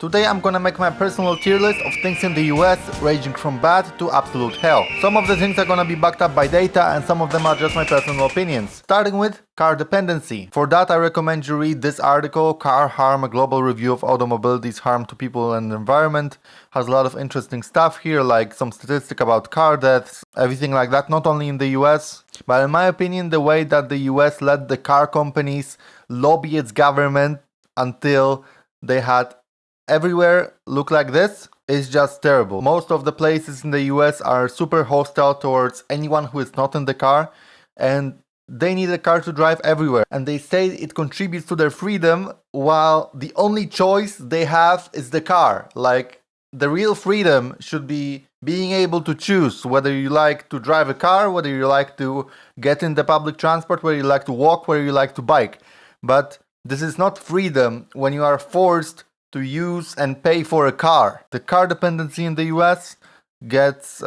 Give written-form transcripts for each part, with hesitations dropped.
Today I'm gonna make my personal tier list of things in the US ranging from bad to absolute hell. Some of the things are gonna be backed up by data and some of them are just my personal opinions. Starting with car dependency. For that I recommend you read this article, Car Harm, a global review of automobility's harm to people and the environment. Has a lot of interesting stuff here, like some statistic about car deaths, everything like that, not only in the US. But in my opinion, the way that the US let the car companies lobby its government until they had everywhere look like this is just terrible. Most of the places in the US are super hostile towards anyone who is not in the car, and they need a car to drive everywhere. And they say it contributes to their freedom, while the only choice they have is the car. Like, the real freedom should be being able to choose whether you like to drive a car, whether you like to get in the public transport, whether you like to walk, whether you like to bike. But this is not freedom when you are forced to use and pay for a car. The car dependency in the US gets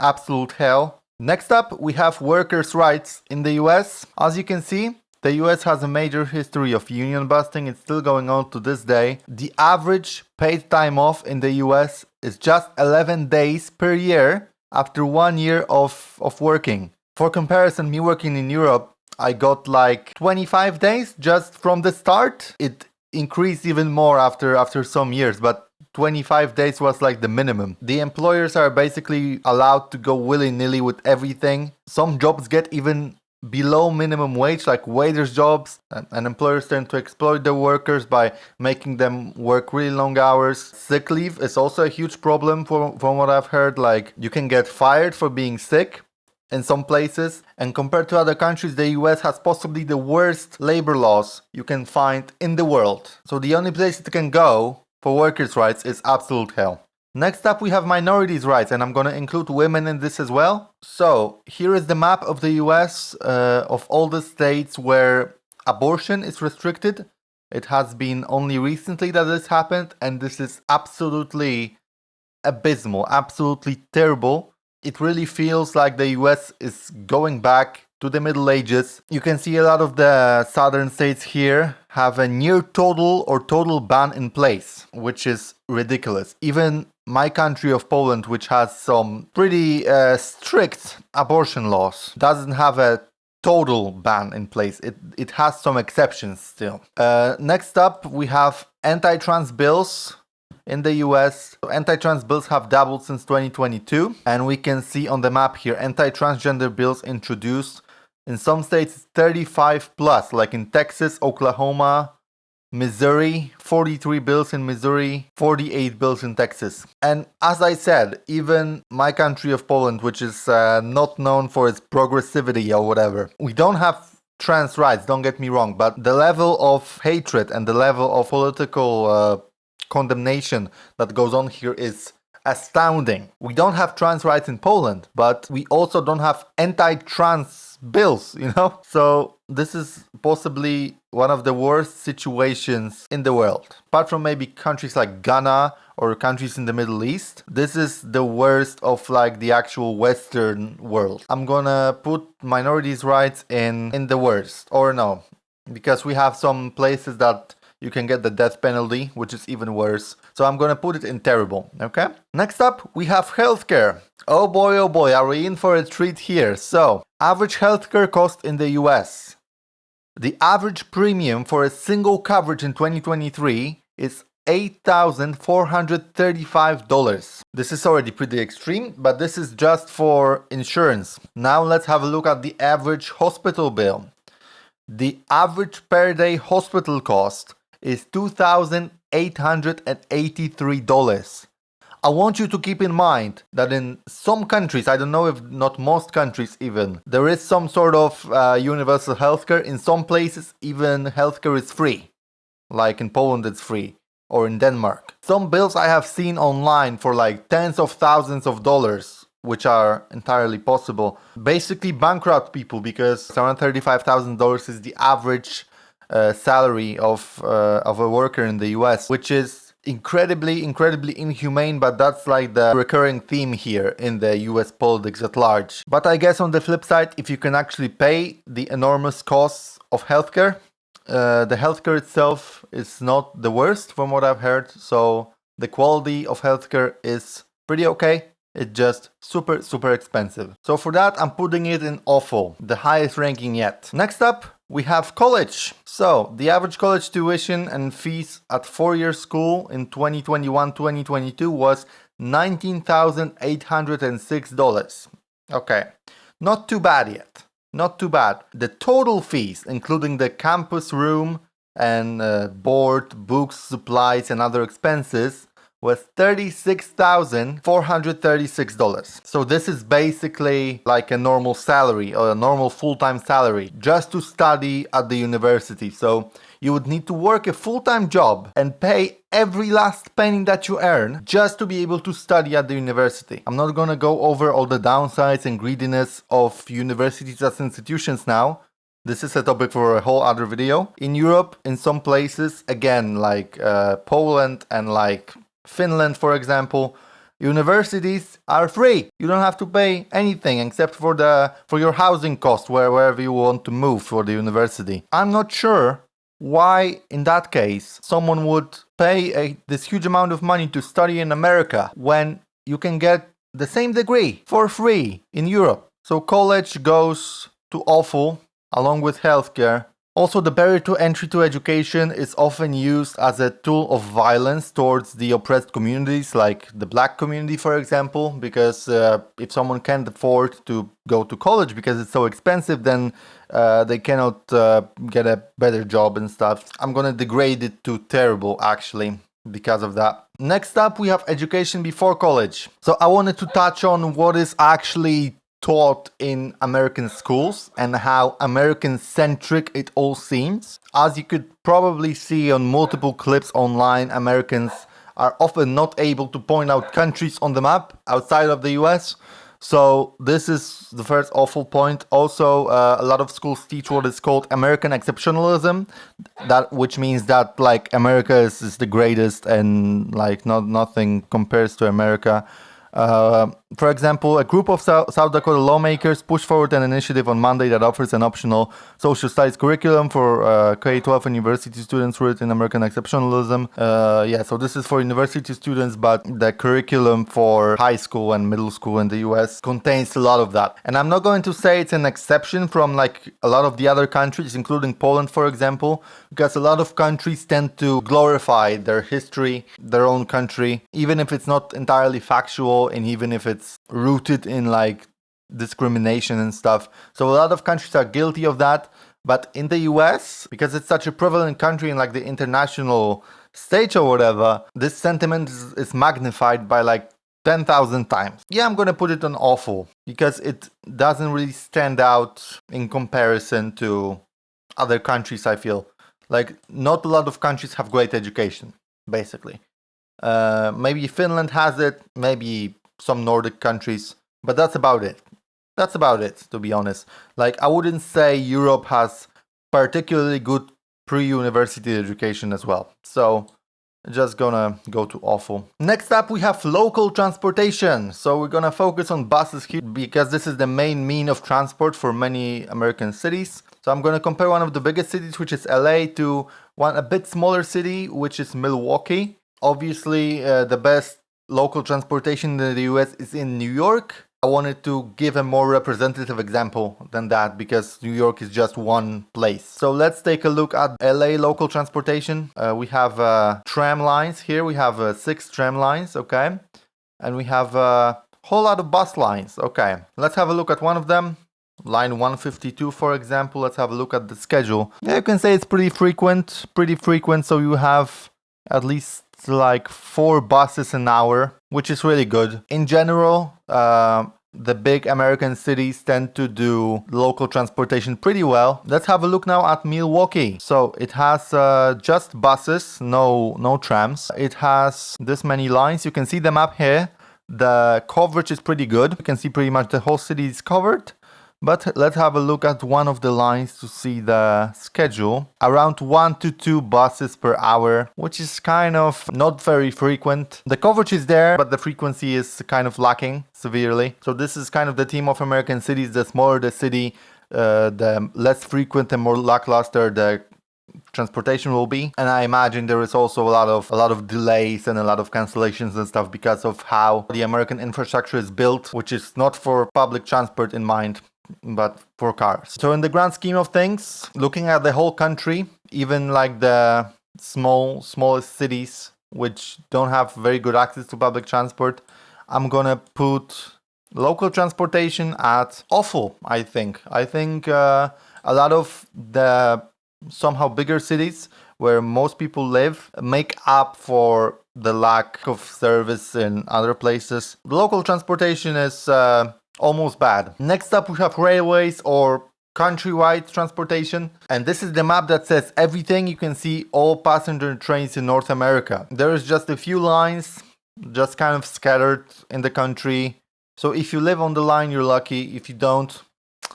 absolute hell. Next up, we have workers' rights in the US. As you can see, the US has a major history of union busting. It's still going on to this day. The average paid time off in the US is just 11 days per year after 1 year of working. For comparison, me working in Europe, I got like 25 days just from the start. It increased even more after some years, but 25 days was like the minimum. The employers are basically allowed to go willy-nilly with everything. Some jobs get even below minimum wage, like waiters jobs, and employers tend to exploit their workers by making them work really long hours. Sick leave is also a huge problem from what I've heard. Like, you can get fired for being sick in some places, and compared to other countries, the US has possibly the worst labor laws you can find in the world. So the only place it can go for workers' rights is absolute hell. Next up, we have minorities' rights, and I'm gonna include women in this as well. So here is the map of the US of all the states where abortion is restricted. It has been only recently that this happened, and this is absolutely abysmal, absolutely terrible. It really feels like the US is going back to the Middle Ages. You can see a lot of the southern states here have a near total or total ban in place, which is ridiculous. Even my country of Poland, which has some pretty strict abortion laws, doesn't have a total ban in place. It has some exceptions still. Next up, we have anti-trans bills. In the US, anti-trans bills have doubled since 2022, and we can see on the map here anti-transgender bills introduced. In some states, 35 plus, like in Texas, Oklahoma, Missouri, 43 bills in Missouri, 48 bills in Texas. And as I said, even my country of Poland, which is not known for its progressivity or whatever, we don't have trans rights, don't get me wrong, but the level of hatred and the level of political condemnation that goes on here is astounding. We don't have trans rights in Poland, but we also don't have anti-trans bills, you know? So this is possibly one of the worst situations in the world. Apart from maybe countries like Ghana or countries in the Middle East, this is the worst of like the actual Western world. I'm gonna put minorities' rights in the worst, or no, because we have some places that you can get the death penalty, which is even worse. So I'm gonna put it in terrible, okay? Next up, we have healthcare. Oh boy, are we in for a treat here? So, average healthcare cost in the US. The average premium for a single coverage in 2023 is $8,435. This is already pretty extreme, but this is just for insurance. Now let's have a look at the average hospital bill. The average per day hospital cost is $2,883. I want you to keep in mind that in some countries, I don't know if not most countries even, there is some sort of universal healthcare. In some places, even healthcare is free. Like in Poland, it's free. Or in Denmark. Some bills I have seen online for like tens of thousands of dollars, which are entirely possible, basically bankrupt people, because around $35,000 is the average salary of a worker in the US, which is incredibly inhumane, but that's like the recurring theme here in the US politics at large. But I guess on the flip side, if you can actually pay the enormous costs of healthcare, The healthcare itself is not the worst from what I've heard, so the quality of healthcare is pretty okay. It's just super, super expensive. So for that, I'm putting it in awful, the highest ranking yet. Next up, we have college. So the average college tuition and fees at 4-year school in 2021-2022 was $19,806. Okay, not too bad yet. Not too bad. The total fees, including the campus room and board, books, supplies, and other expenses, was $36,436. So this is basically like a normal salary or a normal full-time salary just to study at the university. So you would need to work a full-time job and pay every last penny that you earn just to be able to study at the university. I'm not gonna go over all the downsides and greediness of universities as institutions now. This is a topic for a whole other video. In Europe, in some places, again, like Poland and like Finland, for example, universities are free. You don't have to pay anything except for your housing cost wherever you want to move for the university. I'm not sure why, in that case, someone would pay this huge amount of money to study in America when you can get the same degree for free in Europe. So college goes to awful, along with healthcare. Also, the barrier to entry to education is often used as a tool of violence towards the oppressed communities, like the black community, for example, because if someone can't afford to go to college because it's so expensive, then they cannot get a better job and stuff. I'm gonna degrade it to terrible, actually, because of that. Next up, we have education before college. So I wanted to touch on what is actually taught in American schools and how American-centric it all seems. As you could probably see on multiple clips online, Americans are often not able to point out countries on the map outside of the US. So this is the first awful point. Also, a lot of schools teach what is called American exceptionalism, which means that like America is the greatest and like nothing compares to America. For example, a group of South Dakota lawmakers pushed forward an initiative on Monday that offers an optional social studies curriculum for K-12 and university students rooted in American exceptionalism. So this is for university students, but the curriculum for high school and middle school in the US contains a lot of that. And I'm not going to say it's an exception from like a lot of the other countries, including Poland, for example, because a lot of countries tend to glorify their history, their own country, even if it's not entirely factual and even if it's rooted in like discrimination and stuff. So a lot of countries are guilty of that. But in the US, because it's such a prevalent country in like the international stage or whatever, this sentiment is magnified by like 10,000 times. Yeah, I'm gonna put it on awful because it doesn't really stand out in comparison to other countries, I feel. Like, not a lot of countries have great education, basically. Maybe Finland has it, maybe some Nordic countries, but that's about it. That's about it, to be honest. Like, I wouldn't say Europe has particularly good pre-university education as well. So, just gonna go to awful. Next up, we have local transportation. So we're gonna focus on buses here because this is the main mean of transport for many American cities. So I'm gonna compare one of the biggest cities, which is LA, to a bit smaller city, which is Milwaukee. Obviously, the best local transportation in the US is in New York. I wanted to give a more representative example than that because New York is just one place. So let's take a look at LA local transportation. We have tram lines here. We have 6 tram lines, okay? And we have a whole lot of bus lines, okay? Let's have a look at one of them. Line 152, for example. Let's have a look at the schedule. Yeah, you can say it's pretty frequent. So you have at least like 4 buses an hour, which is really good. In general, the big American cities tend to do local transportation pretty well. Let's have a look now at Milwaukee. So it has just buses, no trams. It has this many lines. You can see the map here. The coverage is pretty good. You can see pretty much the whole city is covered. But let's have a look at one of the lines to see the schedule. Around 1 to 2 buses per hour, which is kind of not very frequent. The coverage is there, but the frequency is kind of lacking severely. So this is kind of the theme of American cities. The smaller the city, the less frequent and more lackluster the transportation will be. And I imagine there is also a lot of delays and a lot of cancellations and stuff because of how the American infrastructure is built, which is not for public transport in mind, but for cars. So in the grand scheme of things, looking at the whole country, even like the smallest cities which don't have very good access to public transport, I'm gonna put local transportation at awful, I think. I think a lot of the somehow bigger cities where most people live make up for the lack of service in other places. The local transportation is almost bad. Next up we have railways or countrywide transportation, and this is the map that says everything. You can see all passenger trains in North America. There is just a few lines just kind of scattered in the country. So if you live on the line, you're lucky. If you don't,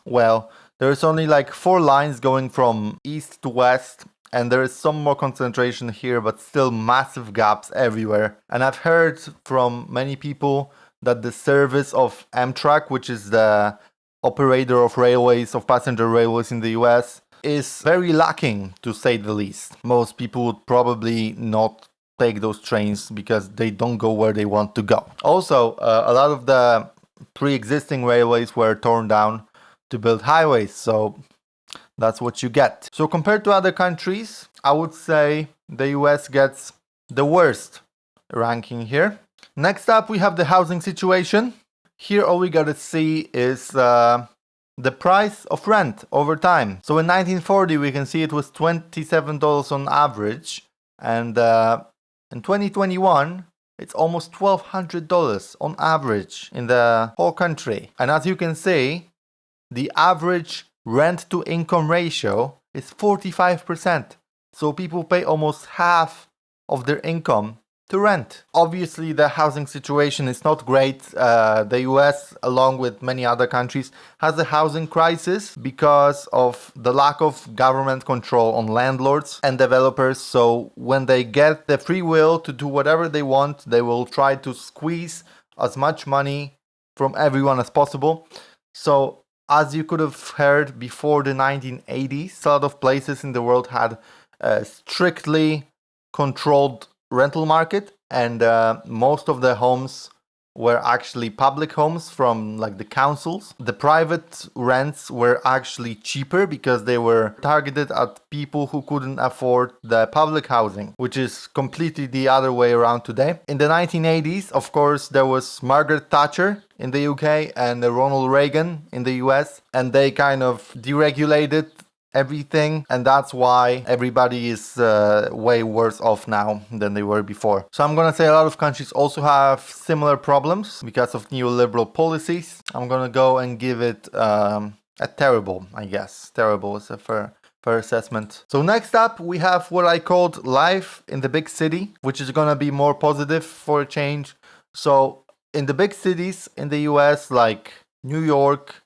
well, there's only like 4 lines going from east to west, and there is some more concentration here, but still massive gaps everywhere. And I've heard from many people that the service of Amtrak, which is the operator of railways, of passenger railways in the US, is very lacking, to say the least. Most people would probably not take those trains because they don't go where they want to go. Also, a lot of the pre-existing railways were torn down to build highways, so that's what you get. So compared to other countries, I would say the US gets the worst ranking here. Next up, we have the housing situation. Here all we gotta see is the price of rent over time. So in 1940 we can see it was $27 on average, and in 2021 it's almost $1,200 on average in the whole country. And as you can see, the average rent to income ratio is 45%. So people pay almost half of their income to rent. Obviously, the housing situation is not great. The US, along with many other countries, has a housing crisis because of the lack of government control on landlords and developers. So when they get the free will to do whatever they want, they will try to squeeze as much money from everyone as possible. So as you could have heard, before the 1980s, a lot of places in the world had a strictly controlled rental market, and most of the homes were actually public homes from like the councils. The private rents were actually cheaper because they were targeted at people who couldn't afford the public housing, which is completely the other way around today. In the 1980s, of course, there was Margaret Thatcher in the UK and Ronald Reagan in the US, and they kind of deregulated everything, and that's why everybody is way worse off now than they were before. So I'm gonna say a lot of countries also have similar problems because of neoliberal policies. I'm gonna go and give it a terrible, I guess. Terrible is a fair assessment. So next up we have what I called life in the big city, which is gonna be more positive for a change. So in the big cities in the US, like New York,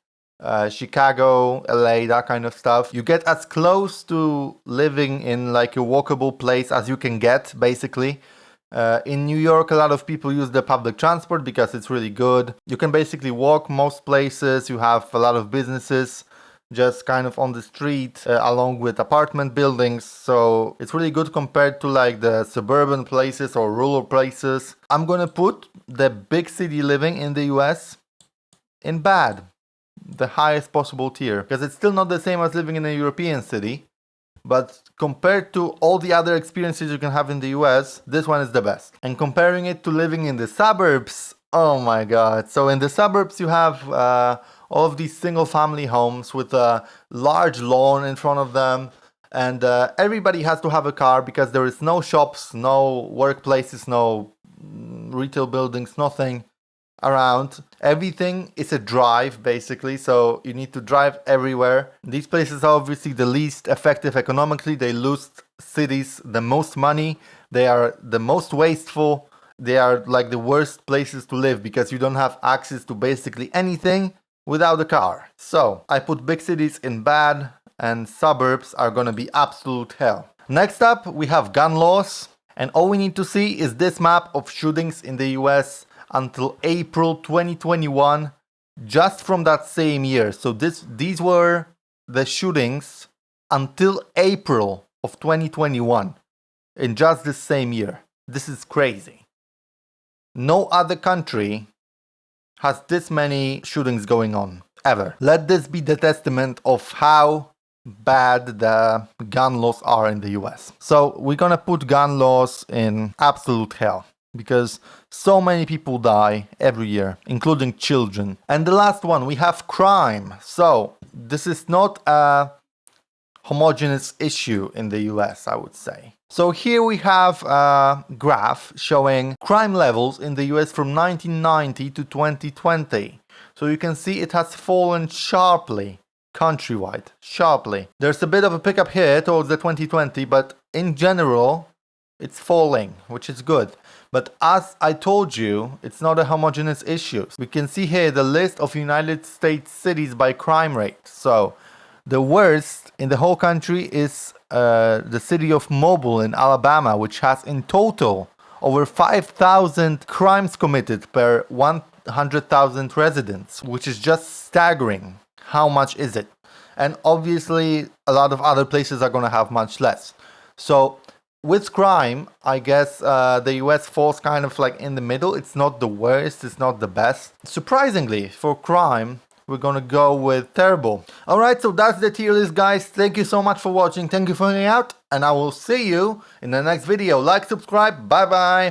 Chicago, LA, that kind of stuff, you get as close to living in like a walkable place as you can get, basically. In New York, a lot of people use the public transport because it's really good. You can basically walk most places. You have a lot of businesses just kind of on the street, along with apartment buildings. So it's really good compared to like the suburban places or rural places. I'm gonna put the big city living in the US in bad, the highest possible tier, because it's still not the same as living in a European city, but compared to all the other experiences you can have in the US, this one is the best. And comparing it to living in the suburbs, oh my god. So in the suburbs you have all of these single family homes with a large lawn in front of them, and everybody has to have a car because there is no shops, no workplaces, no retail buildings, nothing around. Everything is a drive, basically, so you need to drive everywhere. These places are obviously the least effective economically. They lose cities the most money. They are the most wasteful. They are like the worst places to live because you don't have access to basically anything without a car. So I put big cities in bad, and suburbs are gonna be absolute hell. Next up we have gun laws, and all we need to see is this map of shootings in the US until April 2021, just from that same year. So these were the shootings until April of 2021 in just this same year. This is crazy. No other country has this many shootings going on, ever. Let this be the testament of how bad the gun laws are in the US. So we're gonna put gun laws in absolute hell, because so many people die every year, including children. And the last one, we have crime. So this is not a homogeneous issue in the US, I would say. So here we have a graph showing crime levels in the US from 1990 to 2020. So you can see it has fallen sharply, countrywide, sharply. There's a bit of a pickup here towards the 2020, but in general, it's falling, which is good. But as I told you, it's not a homogeneous issue. We can see here the list of United States cities by crime rate. So the worst in the whole country is the city of Mobile in Alabama, which has in total over 5,000 crimes committed per 100,000 residents, which is just staggering. How much is it? And obviously a lot of other places are going to have much less. So with crime, I guess the US falls kind of like in the middle. It's not the worst, it's not the best. Surprisingly, for crime, we're gonna go with terrible. Alright, so that's the tier list, guys. Thank you so much for watching. Thank you for hanging out. And I will see you in the next video. Like, subscribe. Bye bye.